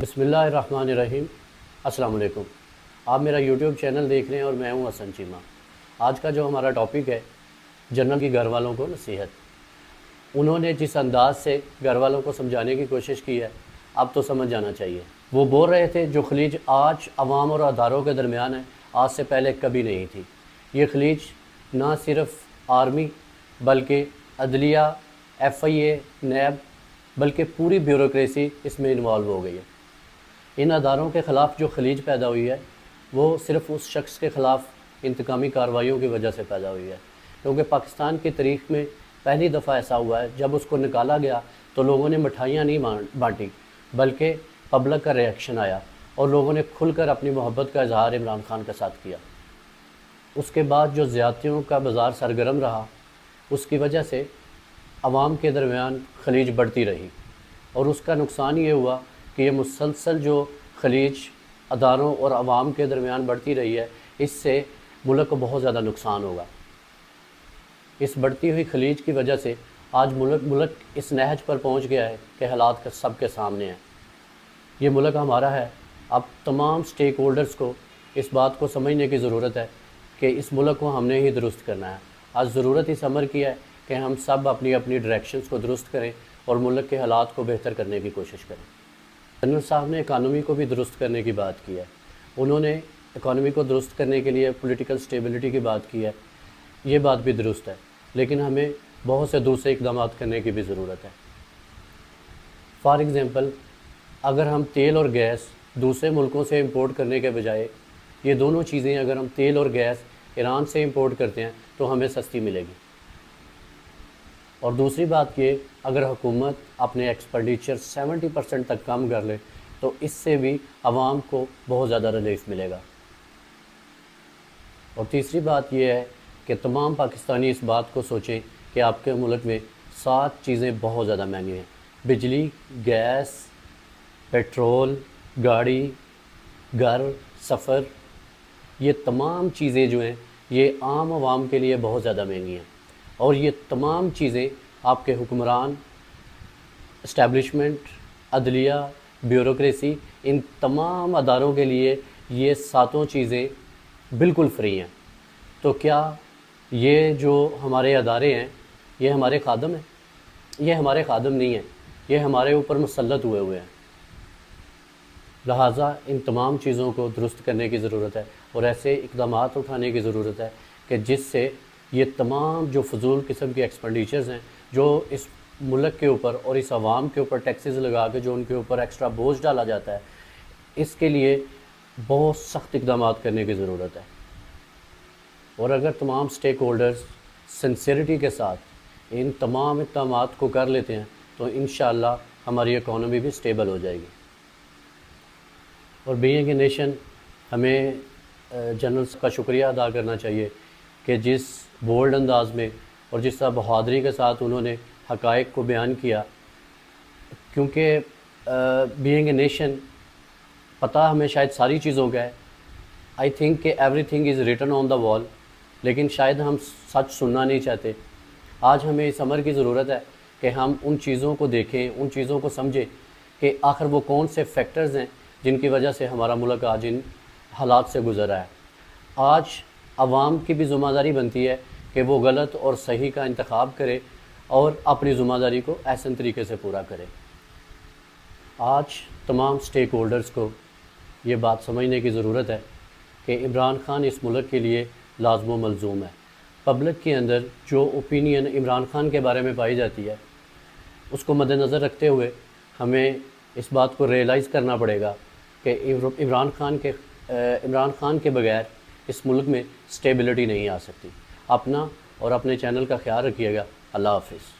बिस्मिल्लाहिर्रहमानिर्रहीम। अस्सलाम वालेकुम। आप मेरा यूट्यूब चैनल देख रहे हैं और मैं हूं हसन चीमा। आज का जो हमारा टॉपिक है, जनरल की घर वालों को नसीहत। उन्होंने जिस अंदाज से घर वालों को समझाने की कोशिश की है, अब तो समझ जाना चाहिए। वो बोल रहे थे जो खलीज आज अवाम और अदारों के दरमियान है, आज से पहले कभी नहीं थी। ये खलीज ना सिर्फ आर्मी बल्कि अदलिया, FIA, नैब बल्कि पूरी ब्यूरोक्रेसी इसमें इन्वॉल्व हो गई है। इन अदारों के ख़िलाफ़ जो खलीज पैदा हुई है वो सिर्फ़ उस शख्स के ख़िलाफ़ इंतकामी कार्रवाइयों की वजह से पैदा हुई है, क्योंकि पाकिस्तान की तारीख़ में पहली दफ़ा ऐसा हुआ है जब उसको निकाला गया तो लोगों ने मिठाइयाँ नहीं बांटी, बल्कि पब्लिक का रिएक्शन आया और लोगों ने खुलकर अपनी मोहब्बत का इजहार इमरान खान के साथ किया। उसके बाद जो ज़्यादतियों का बाज़ार सरगर्म रहा, उसकी वजह से अवाम के दरमियान खलीज बढ़ती रही और उसका नुकसान ये हुआ कि ये मुसलसल जो खलीज अदारों और अवाम के दरमियान बढ़ती रही है, इससे मुल्क को बहुत ज़्यादा नुकसान होगा। इस बढ़ती हुई खलीज की वजह से आज मुल्क इस नहज पर पहुंच गया है कि हालात का सबके सामने है। ये मुल्क हमारा है। अब तमाम स्टेक होल्डर्स को इस बात को समझने की ज़रूरत है कि इस मुल्क को हमने ही दुरुस्त करना है। आज ज़रूरत इस अमर की है कि हम सब अपनी अपनी डायरेक्शंस को दुरुस्त करें और मुल्क के हालात को बेहतर करने की कोशिश करें। जनरल साहब ने इकानमी को भी दुरुस्त करने की बात की है। उन्होंने इकानमी को दुरुस्त करने के लिए पॉलिटिकल स्टेबिलिटी की बात की है। ये बात भी दुरुस्त है, लेकिन हमें बहुत से दूसरे इक़दाम करने की भी ज़रूरत है। फॉर एग्ज़ाम्पल, अगर हम तेल और गैस दूसरे मुल्कों से इंपोर्ट करने के बजाय ये दोनों चीज़ें अगर हम तेल और गैस ईरान से इंपोर्ट करते हैं तो हमें सस्ती मिलेगी। और दूसरी बात ये, अगर हुकूमत अपने एक्सपेंडिचर 70% तक कम कर ले तो इससे भी आवाम को बहुत ज़्यादा रिलीफ मिलेगा। और तीसरी बात ये है कि तमाम पाकिस्तानी इस बात को सोचें कि आपके मुल्क में 7 चीज़ें बहुत ज़्यादा महंगी हैं। बिजली, गैस, पेट्रोल, गाड़ी, घर, सफ़र, ये तमाम चीज़ें जो हैं ये आम आवाम के लिए बहुत ज़्यादा महंगी हैं। और ये तमाम चीज़ें आपके हुक्मरान, इस्टेब्लिशमेंट, अदलिया, ब्यूरोक्रेसी, इन तमाम अदारों के लिए ये 7 चीज़ें बिल्कुल फ्री हैं। तो क्या ये जो हमारे अदारे हैं ये हमारे खादम हैं? ये हमारे खादम नहीं हैं, ये हमारे ऊपर मुसल्लत हुए हैं। लिहाजा इन तमाम चीज़ों को दुरुस्त करने की ज़रूरत है और ऐसे इक़दाम उठाने की ज़रूरत है कि जिससे ये तमाम जो फजूल किस्म के एक्सपेंडिचर्स हैं, जो इस मुल्क के ऊपर और इस आवाम के ऊपर टैक्सेस लगा के जो उनके ऊपर एक्स्ट्रा बोझ डाला जाता है, इसके लिए बहुत सख्त इक़दाम करने की ज़रूरत है। और अगर तमाम स्टेक होल्डर्स सिंसियरिटी के साथ इन तमाम इक़दाम को कर लेते हैं तो इंशाअल्लाह हमारी इकॉनमी भी स्टेबल हो जाएगी। और बीइंग ए नेशन, हमें जनरल्स का शुक्रिया अदा करना चाहिए कि जिस बोल्ड अंदाज में और जिस तरह बहादुरी के साथ उन्होंने हक़ाइक़ को बयान किया, क्योंकि बीइंग ए नेशन पता हमें शायद सारी चीज़ों का है। आई थिंक कि everything is written on the wall, लेकिन शायद हम सच सुनना नहीं चाहते। आज हमें इस अमर की ज़रूरत है कि हम उन चीज़ों को देखें, उन चीज़ों को समझें कि आखिर वो कौन से फैक्टर्स हैं जिनकी वजह से हमारा मुल्क आज इन हालात से गुज़र रहा है। आज अवाम की भी ज़िम्मेदारी बनती है कि वो गलत और सही का इंतखाब करे और अपनी ज़िम्मेदारी को ऐसे तरीके से पूरा करे। आज तमाम स्टेक होल्डर्स को ये बात समझने की ज़रूरत है कि इमरान खान इस मुल्क के लिए लाज़िम व मलज़ूम है। पब्लिक के अंदर जो ओपिनियन इमरान खान के बारे में पाई जाती है, उसको मद्देनज़र रखते हुए हमें इस बात को रियलाइज़ करना पड़ेगा कि इमरान खान के बगैर इस मुल्क में स्टेबिलिटी नहीं आ सकती। अपना और अपने चैनल का ख्याल रखिएगा। अल्लाह हाफ़िज़।